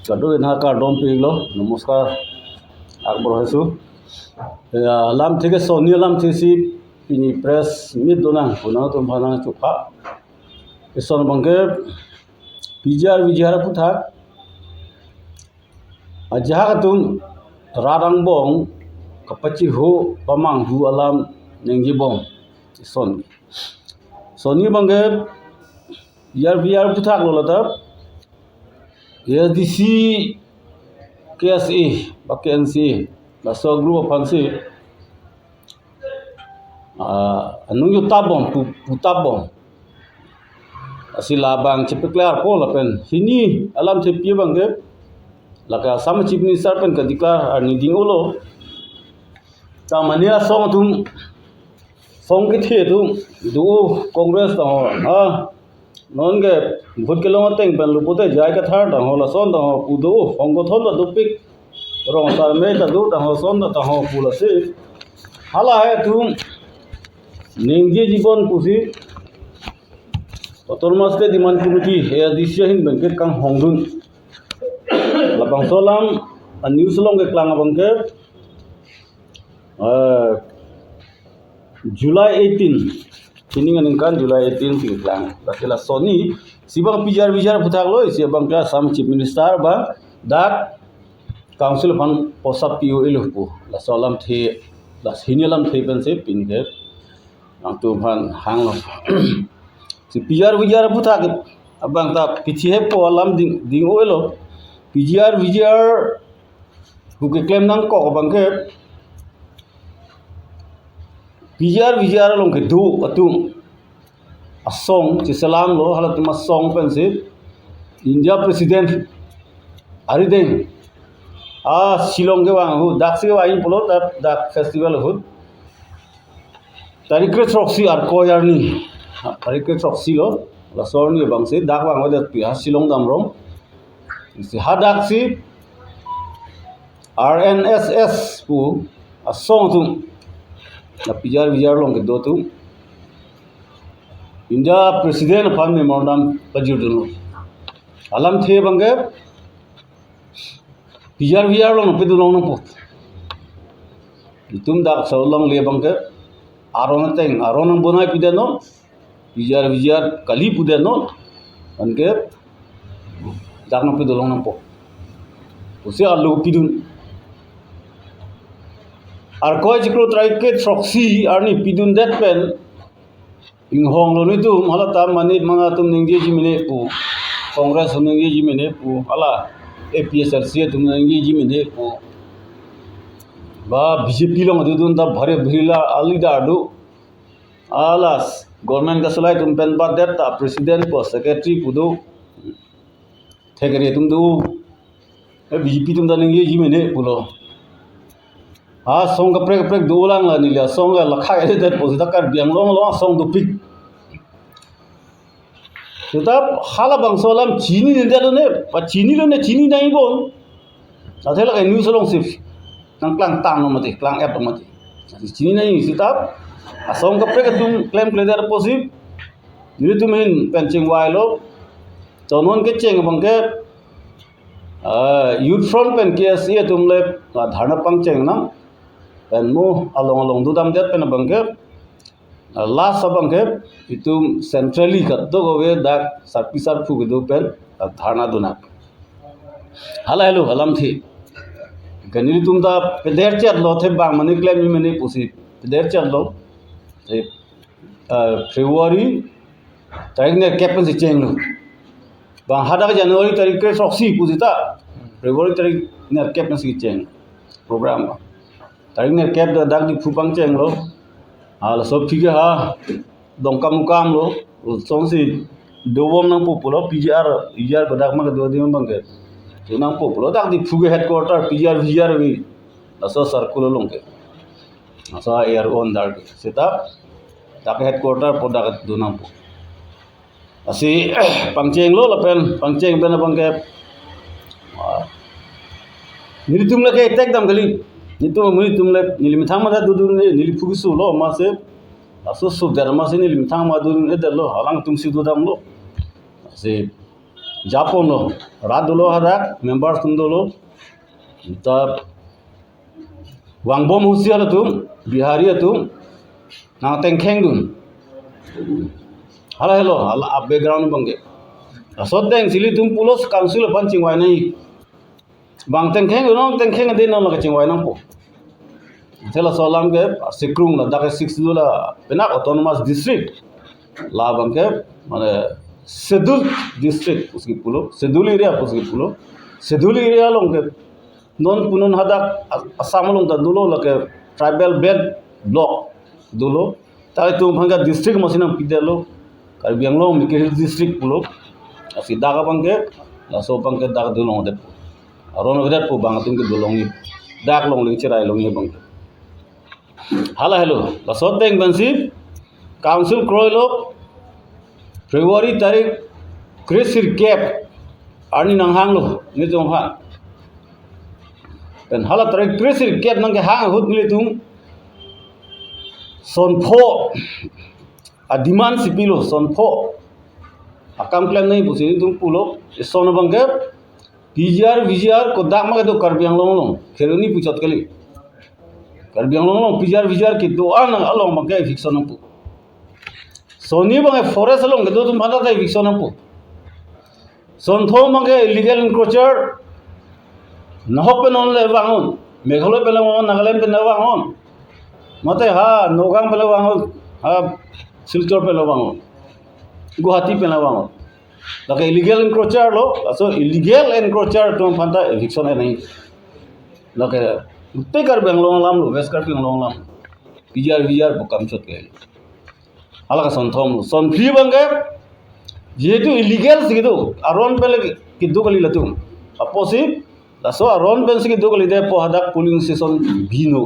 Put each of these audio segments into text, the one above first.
Kado ina ka dom pilo namaskar akbar hasu lam থেকে Sony lam thesi ini press meet donang puna tum phana chukha ison bangke pijar wijara puthak ajaha katum radang bong kapachi ho pamang hu alam nengji bong ison Sony bangke pijar puthak lolata ASDC KSA KNC la so group of fancy anung yu tabong pu tabong asila bang chepeklar ko la pen hini alam che pi bang ke la ka sam chief minister pen ka declare ani ding olo ta mania song tum song ke the tum du congress ta ha non ge भूत के लोग Teng पन लुपुते जाय का थार ता होला सोन ता पुदो होंगो थोन ता दुपिक रोंग ता में ता दु ता हो सोन ता हो पुला से हाला है तुम निंगे जीवन पुसी तोरमास के दिमान कुरुती हे दिस्य हिन बंके कांग होंगदुन labang solam न्यूज लोंग के Klang बंके July 18 ini kan Julai 18 tingklang lakila Sony sibang pijar putak lo sibang ka sam chief minister ba dak council ban posap pu ilupu la solam the la sinilam the pen se pinge ang tu ban hang lo si pijar putak abang ta pichi he po alam ding oilo pijar buke claim nang ko bang ke pijar long ke du atum asong ci salam lo halat ma song pensi India president arideng Shillong ke wang hu dak se wain polo dak festival hu tarikre troxy ar ko yarni tarikre troxy lo la sorni bang se dak wang wa pi Shillong damrom si hadak si RNSS pu asong tum na pijar long ke do tu India president fan me mondam pajudulu alam the bange pijar long pe du long po tum dak solong le bange aron bonai pideno pijar kali pudeno bange dak no pe du long po usi alu pidun আর কয় জিক্রো ট্রাইকে ট্রক্সি আরনি পিদুন দেট পেন ইংহং লো নিতু hala ta manit manga tum ningji jimine pu congress ningji jimine pu hala APSRC tum ningji jimine pu ba BJP lo madudun ta bhare bhila ali dadu alas government ka salai tum pen ba det ta president ko secretary pudu thegere tum du BJP tum da ningji jimine pulo song ka prek dolang la ni la song la khai ede det posita kar biang long song du pik tetap hala bang solam chini ni da ne pa chini lo ne chini nai bon athela ka news long sif nang klang tang no mate klang app mate chini nai tetap song ka prek tum claim der posip ni tum hin penching wai lo chonon ke cheng bang ke youth front pen KSA tum le dharna pang cheng na dan mo along du dam det pen bangke last bangke itu centrally kat do we dak sarpisar phu du pen dharna duna hello alam thi ganili tum da peder chat lo the bang mani claim mi mani pusi peder chat lo February tarik ne captain si cheng lo bang hada January tarik ke soksi pusita February tarik ne captain si cheng program tarik ne cap da dak di phupang cheng lo ala sob phige ha dongkam mukam lo song si dowom nang populo PGR ko dak ma do di bang ke tu nang populo dak di phuge headquarter PGR wi aso circular long ke asa air on dar ke setap dak headquarter podak do nang po asi pangcheng lo la pen pangcheng ben bang ke niritum la ke tek dam gali nitu muni tumle nilimi thangma da dudur ne nili phugisu lo ma se aso su der ma se nilimi thangma dudur ne der lo halang tum si dudam lo se Japon lo Radulo hada members tundolo the Wangbom Husia tum Bihari tum Nang Tengkeng dun hello background bangge so deng sili tum pulos council pancing wai nai bang Tengkeng no Tengkeng de no la ching wai nang po Tela solam ke Sikrung la dak 6 dula penak autonomous district la bangke mane schedule district उसकी पुलो schedule area उसकी पुलो schedule area लोग के non punun hadak asam लोग ता दुलो लगे tribal belt block दुलो ताले तुम भंगा district मसीना पिदे लो कर बियांगलो मिकेल district पुलो असी दागा बंगे लासो बंगे दाग दुलो दे अरोन विराट पु बांग तुम के दुलोंगी दाग लोग लेके चराय लोग ये बंगे hello लासो देंग बंसी council क्रोय low February tarik krisir cap arni nang hang lo ni jong ha dan hala tarik krisir cap nang ke hang hut mili tum sonpho a demand sipilo sonpho akam plan nahi busi tum pulo son bangke PGR ko dak ma do karbiang long kheroni puchot kali karbiang long PGR ki do an along ma ke fiction pu Sony bang forest along ke tum bhanda tai fiction pu Sontho mange illegal encroacher nahopen on le wangon Meghalaya pele wangon Nagaland pele wangon mate ha Nogang pele wangon ha Silchar pele wangon Guwahati pele wangon lake illegal encroacher lo so illegal encroacher tum bhanda fiction nahi lake utte kar benglong lam lo west kar benglong lam PGR bukam chot ke alaka Sonthom son free bange যেহেতু illegal সিগিদু আরন বেলে কিদু কলি লতুম আপোসি Lasso আরন bell সিগিদু কলি দে পহাদাক pulling station বিনো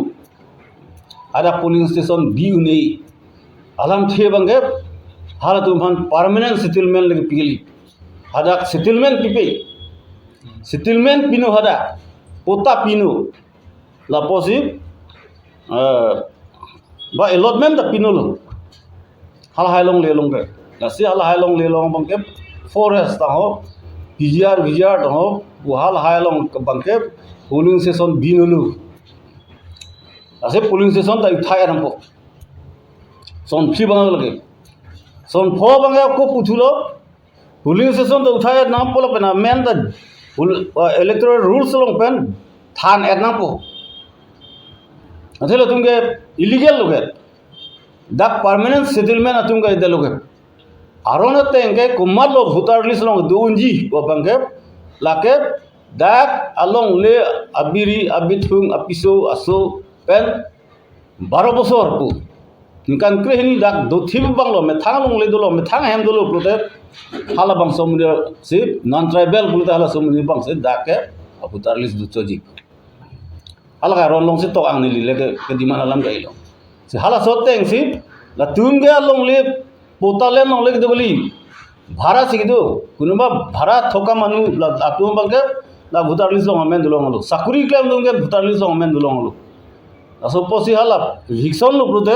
আদা pulling station বিউ নেই আলাম the বঙ্গে হালা তুমহান permanent settlement লগে পিগলি হাদাক সেটেলমেন্ট পিনো হাদা পোতা পিনো লাপোসি বা এলটমেন্ট দা পিনো লো হালা Hailong লেলং gay Nasi hal hailong lelong bangke forest taho PGR taho buhal hailong bangke polling station binulu nasi polling station ta uthai rampo son phi bang lage son pho bangke ko puchulo polling station ta uthai nam polo pena men the electoral rules long pen than et nampo athelo tumge illegal loge dak permanent settlement atumga ide loge Arona tenge kumalo voter list long dounji wabangke lake dak along le abiri abithung apiso aso pen 12 bosor pu nikan krehini dak dothim banglo methang long le dolo methang hem dolo prote hala bang somuni si non tribal bulta hala somuni bang se dak voter list du choji hala ka ron long se to ang ni le ke diman alam gailo se hala soteng si la tunge along le पोताले नले किदो गली भाड़ा सिकिदो कुनुबा भाड़ा थोका मानु आतु बंगे ला voter list अमेन दुलंगलो साकुरी क्लेम दुंगे भोटार लिस्ट अमेन दुलंगलो असो पोसी हाला विक्सन लो प्रोते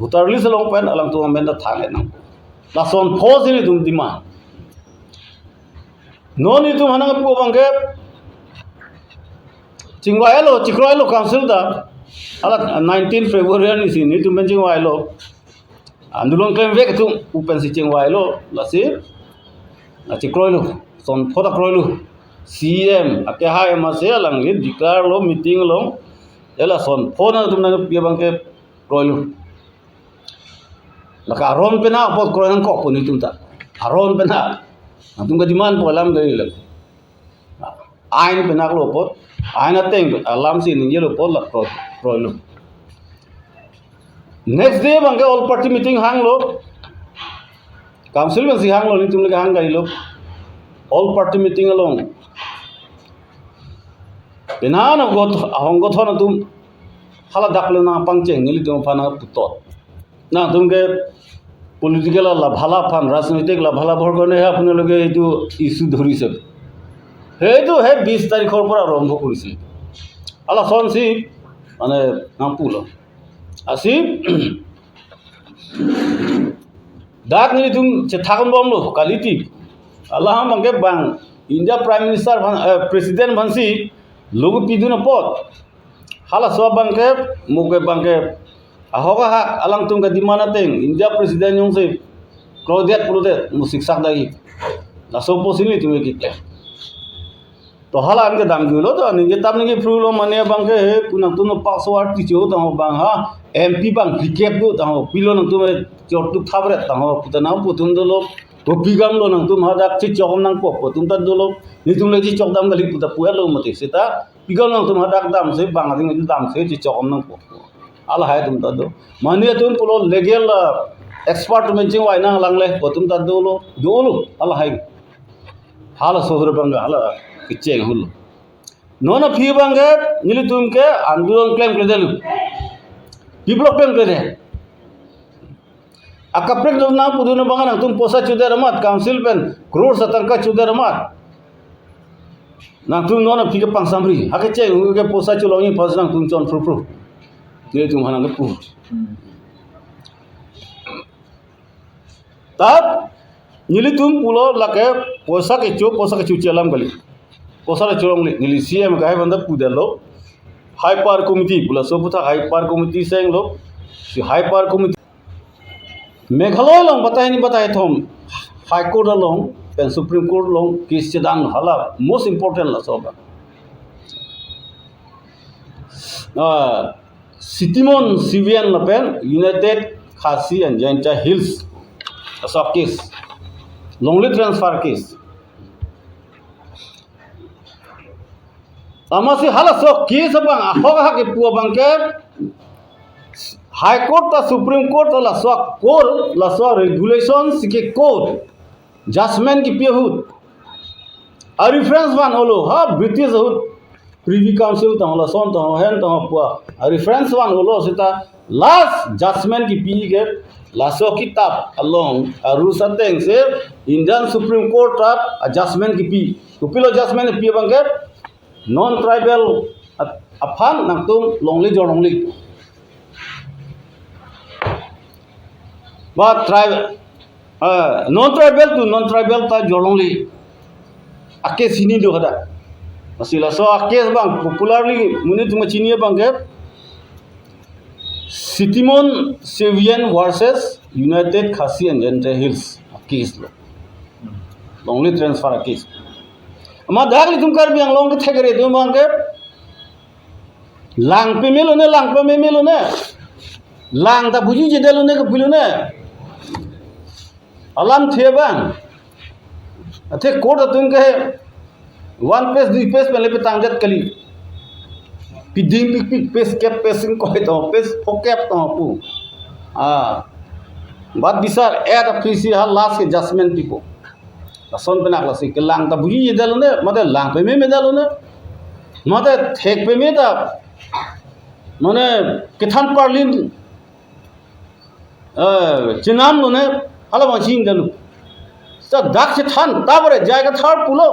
भोटार लिस्ट लं पेन अलंग तो अमेन दा थाले न लासन फोसिनि तुम दिमा नोनी तुम हनंग पु बंगे चिंगवायलो चिक्रोयलो काउंसिल दा hala 19 February ni sini तुम चिंगवायलो Andulong klaim vek tu upen si cengwai lo lasi aci kroy lo son foda kroy lo CM ake hai masih lang li declare lo meeting lo ela son phone tum na pia bangke kroy lo laka aron pena pot kroy nang ko poni tum ta aron pena tum ga diman polam gari lo ain pena lo pot ain ateng alam si ni lo pot la kroy lo Next day bangke all party meeting hang lo council में si hang lo ni tum lagi hang gari lo all party meeting along benana got ahong got na tum hala dakle na pangcheng ni tum phana putot na tum ke political la bhala phan rajnitik la bhala bhor gone he apni loge etu issue dhoriছে hetu he 20 তারিখৰ পৰা আৰম্ভ কৰিছিল ala son si মানে নাম পুলো Asi dak ni tum che thagam bom lo kaliti Allah bangke bang India Prime Minister President bansi logo pidu na pot hala so bangke muke bangke ahoga hak alang tung ka dimana teng India President yung se Claudet musik sak dai la so posini tu ki to hala anke dam gulo to ninge tam ninge frulo mane bangke he punang tuno password ti jo ta bang ha MP bang recap do ta pilo nang tu chotuk thabre ta putana putun dolo to pigam lo nang tu hadak chi chokom nang pop putun ta dolo ni tum le chi chok dam gali puta puya lo mate sita pigam nang tu hadak dam se bang ading dam se chi chokom nang pop ala hai tum ta do mane tum pulo legal expert menching wai nang langle putun ta dolo ala hai hala sohre banga hala kicheng hul nona phi bange nili tumke आंदोलन claim कर देलु people claim कर दे akaprek do na pudu na banga nang tum posa chuder mat council pen crore satangka chuder mat nang tum nona phi ke pangsamri hake che ke posa chulongi pas nang tum chon fru ke tum hanang ke pu tab nili tum pulo lake posa ke chu chelam gali posara chorong nili CM gahe banda pudelo high power committee pula soputa high power committee seng lo si high power committee Meghalaya long batai thom high court long and supreme court long case chedang hala most important la soba Sitimon Civilian Lapen United Khasi and Janta Hills asok case longly transfer case amasi hala so case bang ahoga ke pu bang ke high court ta supreme court la so core la so regulations ke code judgment ki pehut a reference one holo ha british hut privy council ta la son ta hen ta pu a reference one holo sita last judgment ki pi ke la so kitab along a rules ateng se Indian Supreme Court a judgment ki pi to pilo judgment pi bang ke non tribal aphan nang tum longli jorongli but tribal non tribal to non tribal ta jorongli ake sini do hada masila so ake bang popularly muni tum chini bang ke Sitimon Civilian versus United Khasi and Janta Hills case longli transfer case ma dagli tum kar biang long ke thegre tum bang ke lang pe melo ne lang ta buji je delu ne ke pilu ne alam the bang athe court tum ke one page dui page pele pe tangjat kali piding pik page cap pacing ko to page focap to pu bad bisar add office ha last ke judgment tipo son penak la sik lang ta buji je dalu ne mate lang pe me dalu ne mate thek pe me ta mane kithan parlin chinam lo ne hala ma ching dalu sa dak se than tabare jaiga thar pulo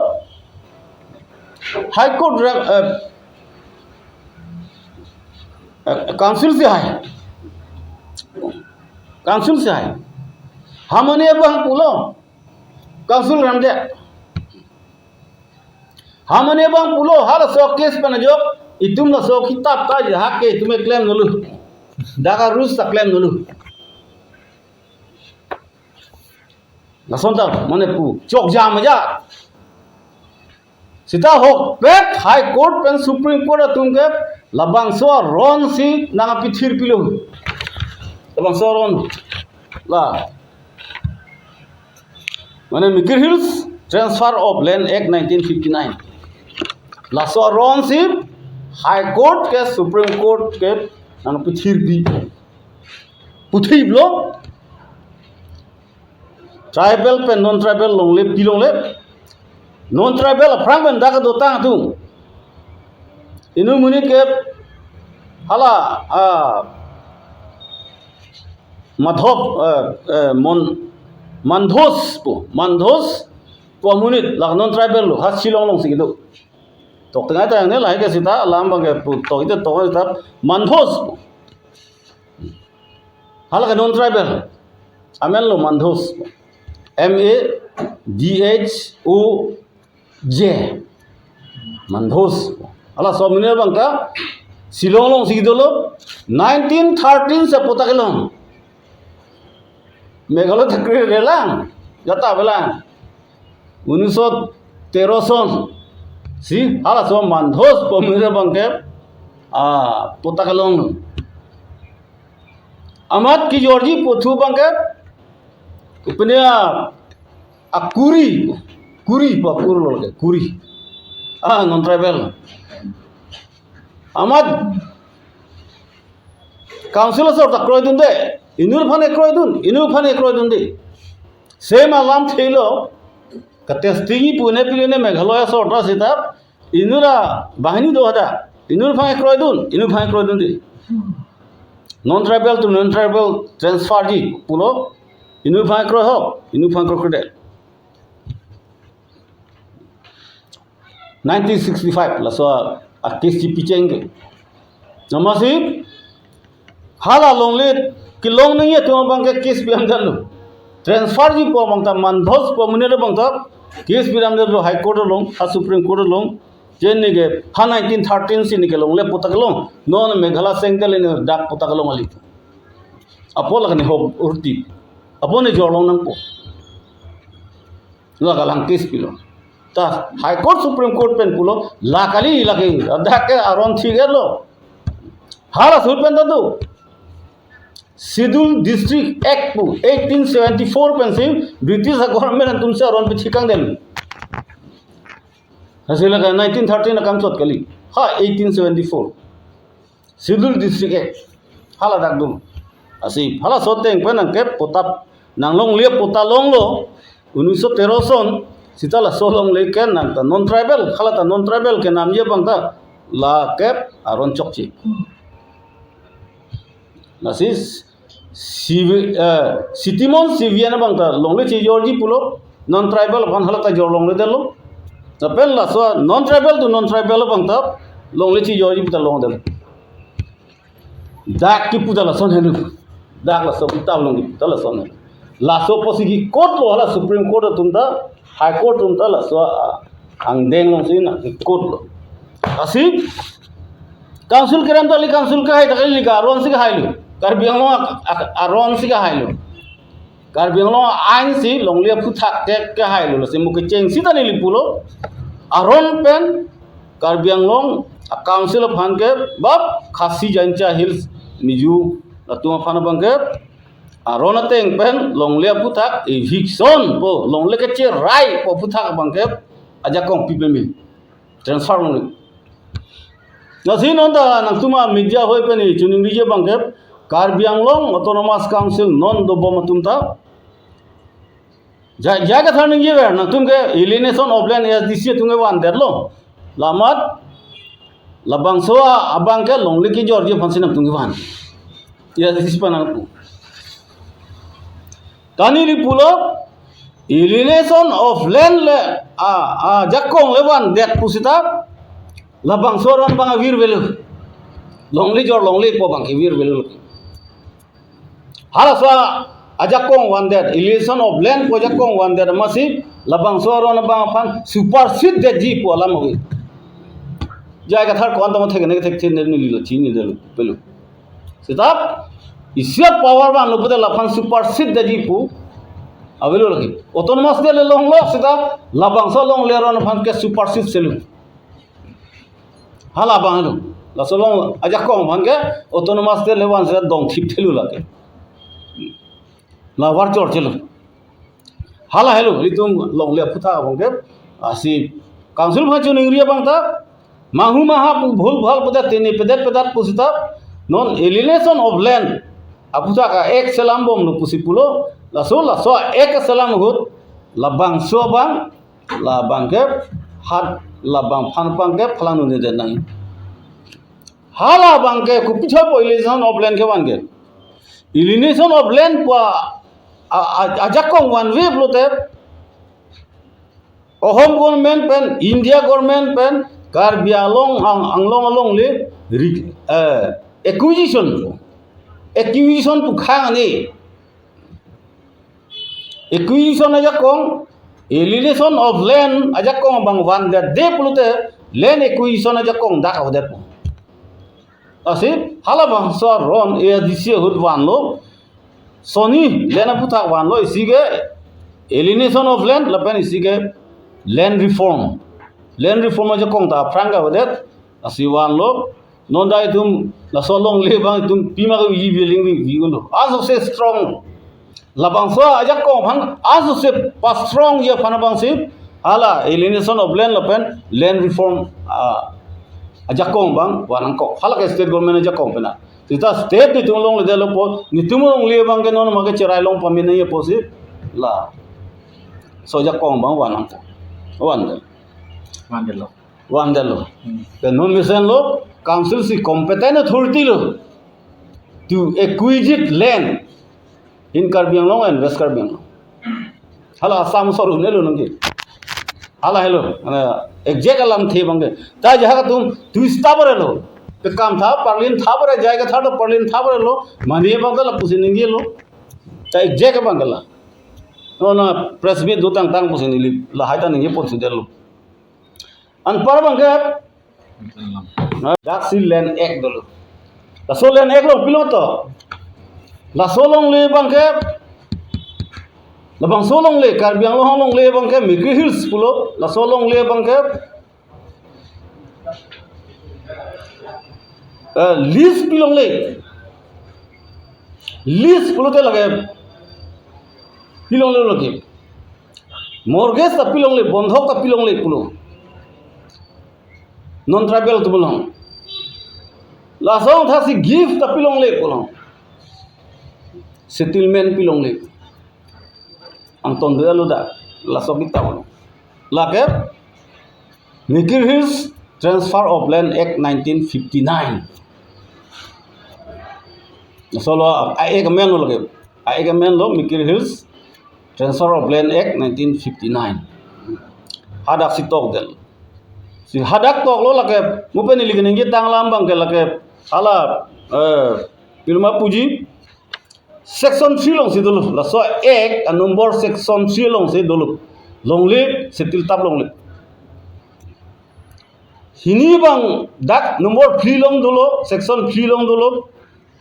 high court council से है हमने बंग पुलो council ramde हमने बंग पुलो हर so case पे न जो इतुम न सो किताब का जहा के तुम्हें क्लेम नलु दागा रूल्स ता क्लेम नलु नसोंता मने पु चोक जा मजा सीता हो पेट हाई कोर्ट पेन सुप्रीम कोर्ट तुमके labang so ron si nang pithir pilu labang so ron la mane Mikir Hills Transfer of Land Act 1959 la so ron si high court ke supreme court ke nang pithir pi puthi blo tribal pe non tribal longle pilongle non tribal aprang ben daga dotang tu inu muni ke hala madhop mandhos po munit la non tribal lo has silong long sigido tok tanga ta ne lai ke sita lam bang ke to ite to ta mandhos hala ke non tribal amen lo mandhos MADHOJ Mandhos ala somine bangka Silong long sigidolo 1913 se potakelong Meghalaya thakri relang jata belang 1913 son si ala som Mandhos pomine bangke potakelong amat ki jorji pothu bangke upenya kuri papur lolke kuri non tribal amat council sor ta kroy dun de inur phane kroy dun de same alam thilo katestingi pune pilene meghalaya sor ta sita inura bahini do hada inur phane kroy dun de non tribal to non tribal transfer ji pulo inur phane kroy ho inur phane kroy de 1965 laso akis ci pichenge namasi hala longlet kilong nang ye to bangke kes biam dalu transfer ji po bangta Mandhos po munere bangta kes biam dalu high court long supreme court long jen nige ha 1913 sin nige long le potaklong non meghala sengkel ne dak potaklong ali apo lagani ho urti apo ne jorlong nang po lagalang kes pilong ta high court supreme court pen pulo lakali lagi adake aron thigelo hala sulpen dadu schedule district act 1874 pen se british government tumse aron pe thikang del hasila 1913 kam chot kali ha 1874 schedule district act hala dak dum asi hala soteng pen ke potap nanglong lie potalong lo 1913 son sitala solong leken nang ta non tribal khala ta non tribal ke nam ye bangta la kep aron chokchi nasis sitimon siviana bangta longle chi jorji pulo non tribal ban hala ta jor longle delo ta pel la so non tribal to non tribal bangta longle chi jorji puta long delo dak ki puta la son helu dak la so puta long ki puta la son la so posigi court lo hala supreme court tumta high court tumta la so ang deng long sin court lo asi council keram tali council ka hai takali ka aron si ka hailu karbiang lo aron si ka hailu karbiang lo ain si longlia puthak ke ka hailu la simu ke cheng si tani lipulo aron pen karbiang long council of han ke bab khasi jancha hills miju la tuma phana bang ke aron ateng pen longlia puthak eviction po longle ke che rai po puthak bangke aja kong pipemi transfer long nasi nonda nangtuma media hoi pen chuning rije bangke Karbi Anglong autonomous council non do bomatumta jaga thaning ye ver nangtum ke alienation of land SDC tunge wan derlo lamat labang soa abang ke longle ki jorje phansi nangtum wan SDC panang Tani pulo alienation of land le jakong lewan det pusita labang soran bang vir velu longli jor longli po bang vir velu halasa ajakong one that alienation of land po jakong one that masi labang soran bang pan supersede de ji po lamogi jaga thar kon tam thek ne thek chen ne li lo chini de pelu sitap Isya power ban lupute lapang supersede de jipu avelo lagi autonomous de long lo sida labang so long le ron phan ke supersede selu hala bang lu la so long aja kong phan ke autonomous de le wan se dong thip thelu lage la war chor chelu hala helu litum long le phutha bang ke asi council pha chun ingria bang ta mahu maha bhul bhal pada tini pedat pusita non alienation of land aputa ka ek salam bom no pusipulo la so ek salam hut labang so bang labang ke hat labang phan pang ke phalang ne de nai hala bang ke ku pichha po alienation of land ke bang ke alienation of land pa ajakong one way blote ohom government pen India government pen Karbi Anglong le acquisition pu khang ni acquisition aja kong, alienation of land aja kong bang wan that de pelute land acquisition aja kong dak awdet po. Asip hala bang so ron ADC hud wan lo Sony land aputak wan lo isige alienation of land lapen isige land reform aja kong ta pranga awdet asi wan lo non dai tum la solong le bang tum pima ko yi biling wi gulo aso se strong labang so aja ko bang aso se pa strong ye phana bang se ala alienation of land lapen land reform aja ko bang wanang ko hala ke state government aja ko pena kita state ni tum long le de lo po ni tum long le bang ke non ma ke cherai long pamin ye po se la so aja ko bang wanang ko wandelo the non mission lo council si competent authority lo to acquisite land in Karbi Anglong and West Karbi Anglong. Hala Assam soru ne lo ngi. Hala hello exact alam the bange. Ta jaha ka tu stabare lo. Pe kam tha parlin tha bare jayega tha to parlin tha bare lo mani bangala pusin ngi lo. Ta exact bangala. No na press me do tang pusin li la haita ngi pusin de lo. An par bange Daxil land ek dolo. La so land ek lo piloto. La solong le bangke. La bang solong le Karbi Anglong long le bangke Mikri Hills pulo. La solong le bangke. Lease pilong le. Lease pulo te lage. Pilong le lagi. Mortgage ta pilong le bondhok ta pilong le pulo. Non tribal tu belong. La song tha si gift ta pilong le pulo. Settlement pilong le. Anton de aluda la sobita belong. La ke Mikir Hills Transfer of Land Act 1959. Solo ek men lo lage. Ek men lo Mikir Hills Transfer of Land Act 1959. Hadak si tok del. Si hadak tok lo lake mupen iligin ngi tang lambang ke lake ala pilma puji section 3 long si dulu la so ek number section 3 long si dulu long le setil tap long le hini bang dak number 3 long dulu section 3 long dulu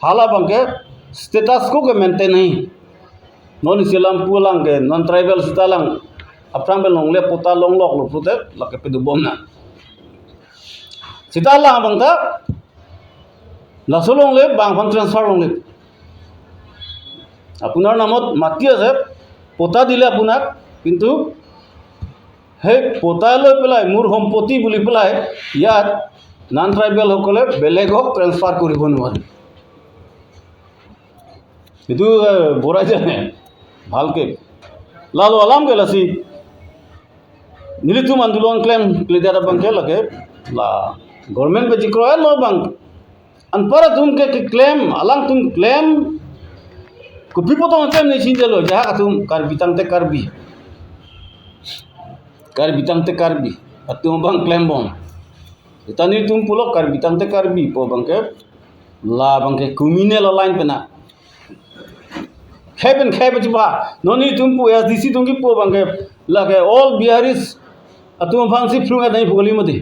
hala bang ke status ko ke maintain nahi non silam pulang ke non tribal sitalang aprang bel long le pota long lok lo pute lake pedu bomna Sita lah bang ta, lasolong le bang fan transfer long le. Apunar namot mati ase, pota dile apunak, kintu he pota lo pelai mur hompoti buli pelai, yat non tribal hokole belegok transfer kori bonuan. Itu bora jane, bhalke. Lalu alam ke lasi, nilitu mandulon claim klidara bang ke lage, la. Government पे जिक्र है लो बंग अनपढ़ तुम के claim अलग तुम claim कुछ पता क्लेम नहीं चीज़ लो जहाँ तुम कर बितांग ते कर भी तुम बंग क्लेम बों इतनी तुम पुलो कर बितांग ते कर भी पो बंग के ला बंग के कुमीने ला लाइन पे ना खेपन चिपा नोनी तुम पो एसडीसी तुम की पो बंग के लगे ऑल बिहारीस तुम फांसी फ्लूंगा नहीं फुगली मती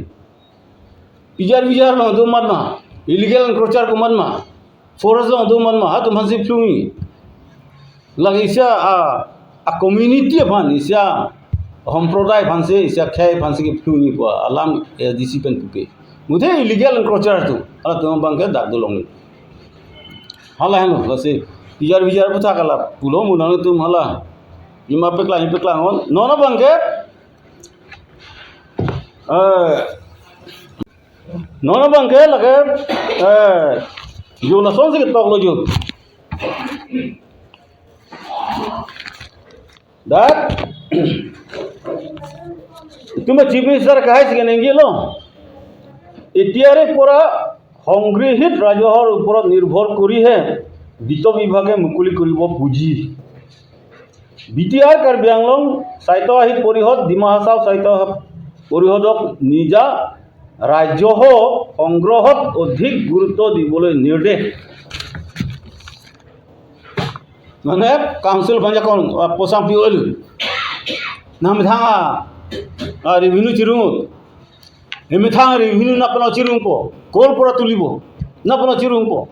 Pijar lo tu mana illegal encroacher ko mana forest lo tu mana ha tu masih flui lagi isya a community ban isya homprodai banse isya khai banse ke flui po alam discipline puke mudhe illegal encroacher tu ala tu bangke dak dolong hala hano lase pijar puta kala pulo munang tu hala lima pekla on nono bangke Nono bang ke lage yo na son se ke tok lo yo that তুমি chief minister কাহাই থেকে নেঙ্গি লো এতিয়ারে পরা সংগৃহীত ৰাজহৰ ওপৰত নিৰ্ভৰ কৰিহে বিত্ত বিভাগে মুকলি কৰিব পুঁজি বিটিআৰ কাৰ্বি আংলং স্বায়ত্তশাসিত পৰিষদ ডিমা হাছাও স্বায়ত্ত পৰিষদক নিজা ৰাজহ সংগ্ৰহত অধিক গুৰুত্ব দিবলৈ নিৰ্দেশ Mana council banyak kon posang piol. Nam thanga revenue cirung. Emi thanga revenue na pano cirung po. Kol pura tulibo. Na pano cirung po.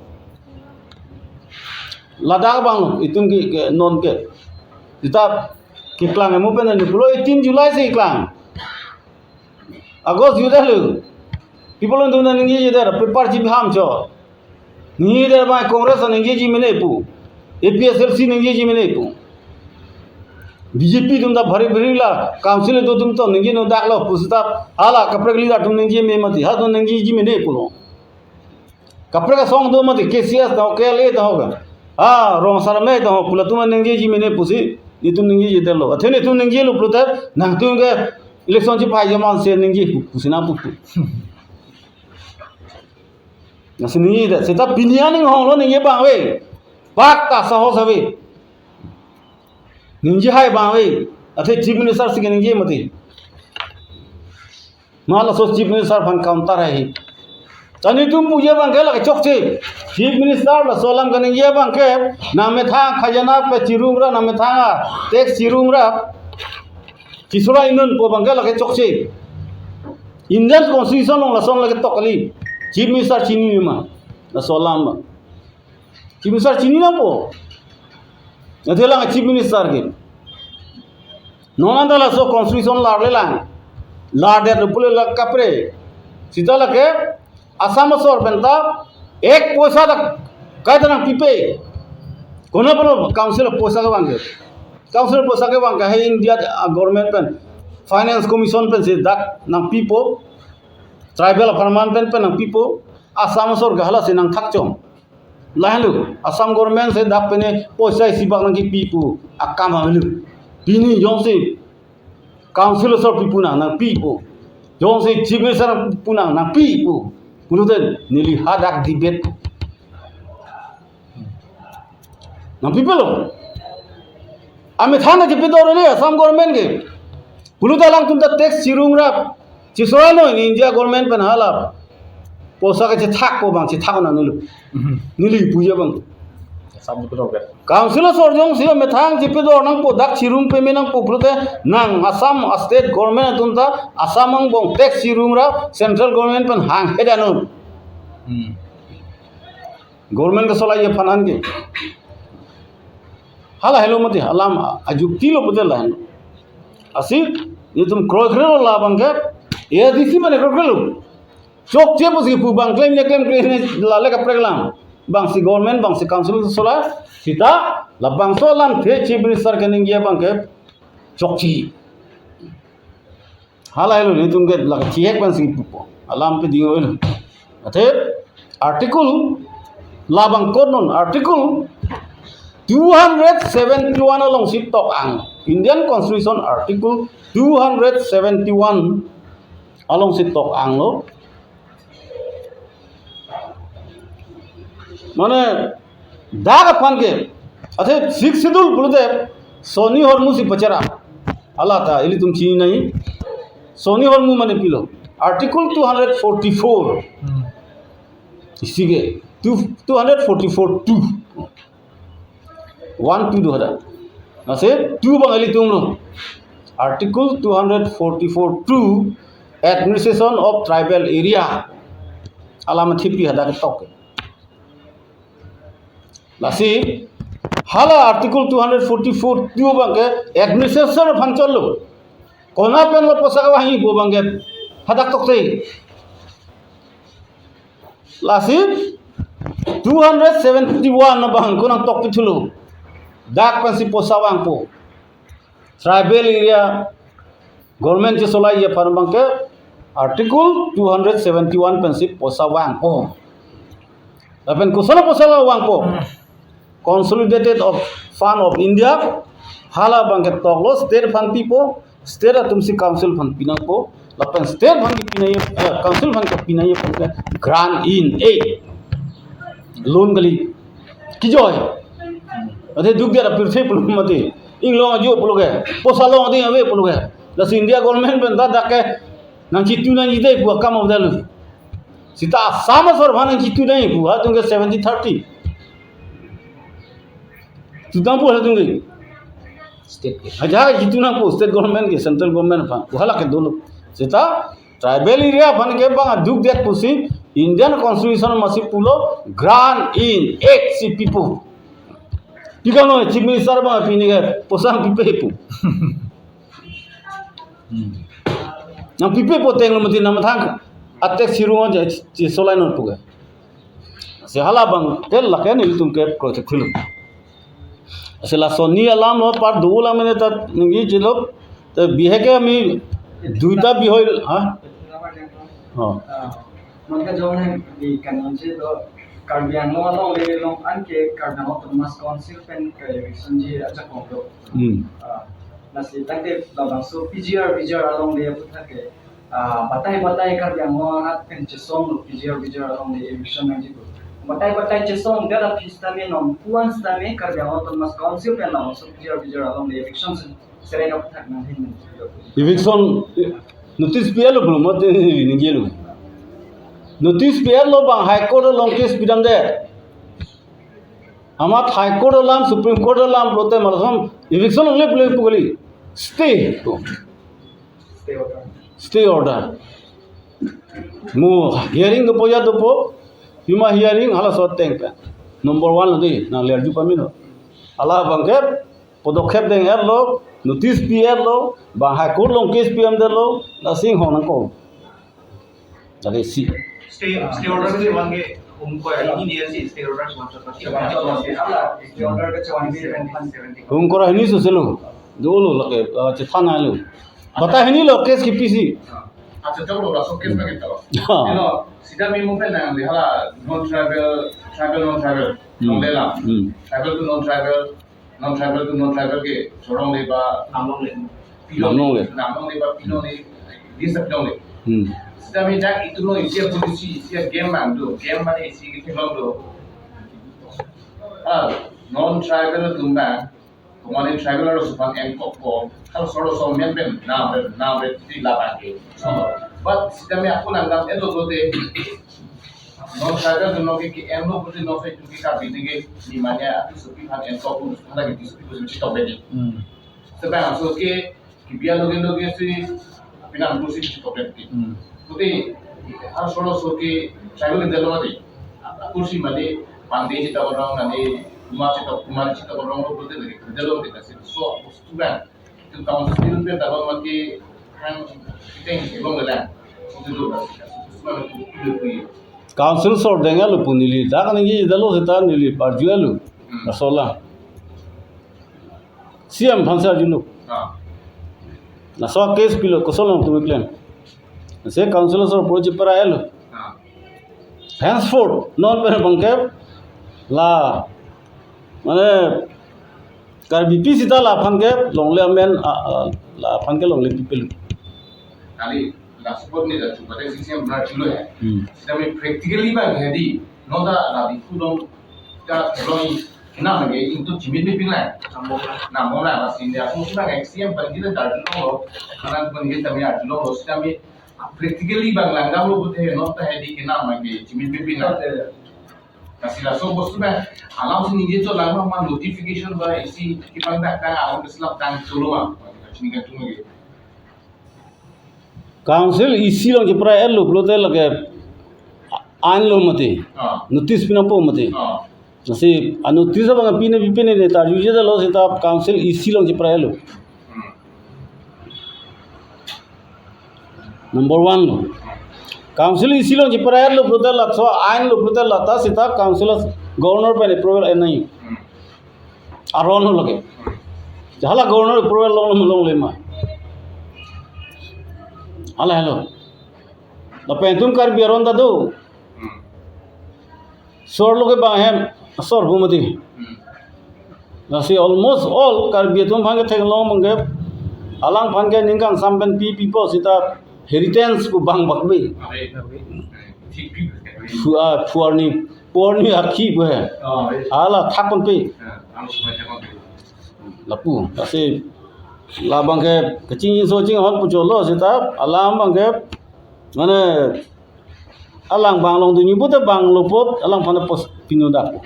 Ladakh bang itung ki non ke. Kita kiklang emu pena ni pulo 18 July se iklang. Agos yudah lu. People on the ninja there paper chip ham cho. Ni there by Congress and engage mene pu. APSLC ninja mene pu. BJP तुम दा भरी भरी ला council तो तुम तो नंगी no दाखला पुस्ता हाला कपड़े के लिए तुम नंगी में मत हा तो नंगी जी में नहीं पुलो कपड़े का सॉन्ग दो मत केसीएस तो के ले तो होगा हाँ रोंग सर में तो पुला तुम नंगी जी में नहीं पुसी ये तुम नंगी जी तेलो अथे ने तुम नंगी लो पुलता नंग तुम के इलेक्शन जी पाई जमान से नंगी पुसी ना पुपु नसनी दे सेता पिनिया नहीं होंलो नंगी बांगे पाक ता सहो सवे निंजे हाय बांगे अथे चीफ मिनिस्टर से निंजे मते माला सो चीफ मिनिस्टर फन काउंटर है तनी तुम पूजे बांगे लगे चोकचे चीफ मिनिस्टर ला सोलम का निंजे बांगे नामे था खजाना पे चिरुंगरा नामे था टैक्स चिरुंगरा चिसुरा इनन पो बांगे लगे चोकचे इंडियन कॉन्स्टिट्यूशन ला सोन लगे तकली चीफ मिनिस्टर चीनी मा ला सोलम चीफ मिनिस्टर चीनी ना पो अथेला चीफ मिनिस्टर के नोना सो कॉन्स्टिट्यूशन लाडले लांग लाडे रुपले लग कपरे सीता लगे असम सोर बनता एक पैसा तक कहते ना पीपे कोना पर काउंसिल पैसा के बांगे काउंसिल पैसा के बांगे है इंडिया गवर्नमेंट पेन फाइनेंस कमीशन पेन से दक ना पीपो ट्राइबल फरमान पेन पेन ना पीपो असम सोर गहला से नंग थक चोम लाहलु असम गवर्नमेंट से दाप पेने पैसा इसी बाग नंगी पीपू अक्काम हमलु पीनी जों से काउंसिल सर पीपू ना पीपू जों से चीफ मिनिस्टर पुना ना पीपू कुलुदे नीली हादाक डिबेट ना पीपलो आमे थाना के पेदोर ने असम गवर्नमेंट के कुलुदा लांग तुम द टैक्स चिरुंगरा चिसोरा नो इंडिया गवर्नमेंट पेन हाला पोसा के थाक को बांग थाक ना नुलु नीली पूजा बंग काउंसिल सोरजों से मेथांग जिपे दो नंग पो दक चिरुंग पे में नंग पो प्रुते नंग असम स्टेट गवर्नमेंट तुमता असम अंग बोंग टैक्स चिरुंग रा सेंट्रल गवर्नमेंट पन हांग हेडानो गवर्नमेंट का सोला ये फनान के हाला हेलो मते हलाम अजुक्ति लो पुते लान असी ये तुम क्रोखरो ला बंग के ये दिसी बने क्रोखरो चोक चे बस पु बांग क्लेम लाले कपड़े गलाम बांसी गवर्नमेंट बांसी काउंसिल सोला सीता लबांग सोलाम थे चीफ मिनिस्टर के निंगे बांग के चोकची हाला हेलो नि तुम के लग चेक बांसी पुपो अलाम पे दियो हेलो अथे आर्टिकल लाबांग कोड नन article 271 along sip tok ang Indian Constitution article 271 along sip tok ang lo माने दाग अपन के अथे सिक्स शेड्यूल बुलदे सोनी हरमु सी बचरा अल्लाह ता इली तुम चीनी नहीं सोनी हरमु माने पिलो आर्टिकल 244 इसी के 244 2 1 2 दो हदा नसे 2 बंगाली तुम लो article 244 2 administration of tribal area अलाम थिपी हदा के टॉक लासी हाला आर्टिकल 244 दियो बांगे एडमिनिस्ट्रेशन फंक्शन लो कोना पेन लो पोसा का वही बो बांगे हदक तक से लासी 271 बांग कोना तक पिथुलो दाक पंसी पोसा बांग पो ट्राइबल एरिया गवर्नमेंट जे सोला ये फर्म बांगे आर्टिकल 271 पंसी पोसा बांग पो अपन कुसला पोसा बांग पो Consolidated of Fund of India, hala bangket toglo state fund pipo, state atumsi council fund pinangpo, lapan state fund pinay council fund pinay pangke grant in loan gali kijoy, ade duk dia pirse pulung mati, inglo ajo puluge, posalo ade awe puluge, das India government benda dake nang chitu nang ide ku akam avdalu, sita sama sor bhan nang chitu nang ku, ha tungke 70-30. Tutang po sa tungi. State ke. Aja itu na po state government ke central government pa. Wala ke dulu. Seta tribal area pan ke bang duk dek pusi Indian constitution masih pulo grant in 8 people. Jika no chief minister bang pini ke posang pipe pu. Nang pipe po teng mati nama thang atek siruang je solai non puga. Sehala bang kel laken itu ke project khulu. Asela soni alam lo par dua alam ini tat ngi jelo te bihe ke ami duita bihoy ha Maka jauhnya di kanan sih do karbian lo long le long anke karbian lo Thomas Council pen ke sunji aja konglo. Nasi tante dalam so PGR along le putar ke batai karbian lo hat pen jesong lo PGR along le eviction nanti tu. Batai jesong dia ada pista me nom puan sta me karbian lo Thomas Council pen long so PGR along le eviction serena putar nanti. eviction notice biar lo belum mati ni jelo. Notice biar lo bang high court long case bidam de. Amat high court lam supreme court lam prote malasam eviction only play pugli stay order. Mu hearing do poja do po pima hearing hala sot teng pe. Number 1 lo di na lerju pamino. Ala bang ke podokhep deng er lo notice biar lo bang high court long case pm de lo na sing hong ko. Jadi si Stay order ke wange umko ini dia sih stay order semacam उनको रहनी से चलो दो लो लगे चिथाना लो बता है नहीं लो case की पीसी अच्छा चलो रासो केस में कितना हाँ you know सीधा मी मुंबई ना लिहाला non tribal नोंदेला tribal to non tribal के छोड़ों ले बा namong le नामों ले बा पिनो ले ये सब पिनो ले सीधा मी जाक itu no isi polisi isi game man do game mana isi kita long do non tribal tumba kemarin tribal harus supang engkok ko kalau soro so memben na ti lapake but सीधा मी aku nanggap itu bote non tribal tuno ke endo bote no fe tuki ka bidige di mana aku supi kan engkok pun ada gitu supi pun cita bedi sebab aku ke biar loge si pinang kursi cita bedi Kuti harus solo soki tribal in dalam mati kursi mati pandai cita orang nanti kumar cita orang lo bote lagi dalam kita sih so student itu kamu student pe dalam mati hang kita yang belum gelar itu dulu council sort देंगे लो पुनीली दा कनेंगे इधर लो सेता नीली पार्जुए लो रसोला CM फंसा जिलो ना so case pillow कसोलो तुम्हें plan से काउंसिल सॉर्ट प्रोजेक्ट पर आया लो हैंसफोर्ड नॉन पर बंके ला माने कर बीपी सीता ला फंके लोंगले अमेन ला फंके लोंगले people kali lasport ni dah cuba dari sisi yang benar dulu ya. Tapi practically bang jadi, nota nabi kudong kita kalau kena lagi itu jimin ni pinglah, namun lah masih India. Aku sudah ngaji yang paling kita dari dulu, karena pun kita kami ada dulu, tapi practically bang langgam lo butuh nota jadi kena lagi jimin pinglah. Kasih lah so bos tu bang, alam sini dia tu langgam mah notification bah isi kita tak tahu aku keselap tang dulu mah, macam ni kan tu lagi. Council इसी लोग जिप्रा L लो प्लोते लगे आन लो मते notice पिना पो मते नसे notice अब पीने पिने देता यूजे द लो सेता काउंसिल इसी लोग जिप्रा एल लो नंबर 1 लो काउंसिल इसी लोग जिप्रा एल लो प्लोते लक्ष्य आन लो प्लोते लता सेता काउंसिल गवर्नर पे अप्रूवल नहीं आरोन हो लगे जहाला गवर्नर अप्रूवल लोग ले मा hello tapi तुम कर बियरों दादू सोर लोगे बाहें सोर घूमती नसी almost all कर बिय तुम भांगे थे लोग मंगे alang भांगे निंगांग sampen people sita heritage को bang bakbi पुआरनी आखी को है आला थाकन पे lapu nasi lah bangke kecing socing hot pucolo sita alam bangke mana alang bang long tu nyebut bang lopot alang pada pos pinodak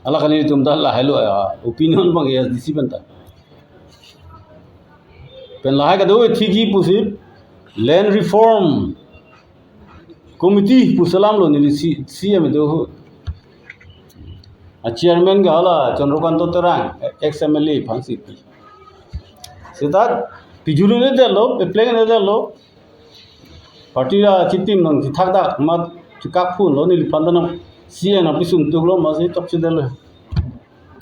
ala kali tum dah lah hello opinion bang SDC benta pen lah ka do thigi pusip land reform committee pusalam lo ni CM do a chairman ga ala Chandrakanta Terang ex MLA phansi sedat pijulu ne delo pleng ne delo party ra chitim nang thakda ma chikak phun lo ni pandana CN na pisum tuglo ma se top se delo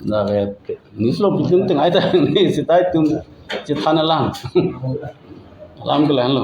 na ve nislo bitin teng ai ta ni sitai tum che thana lang lam ga lan lo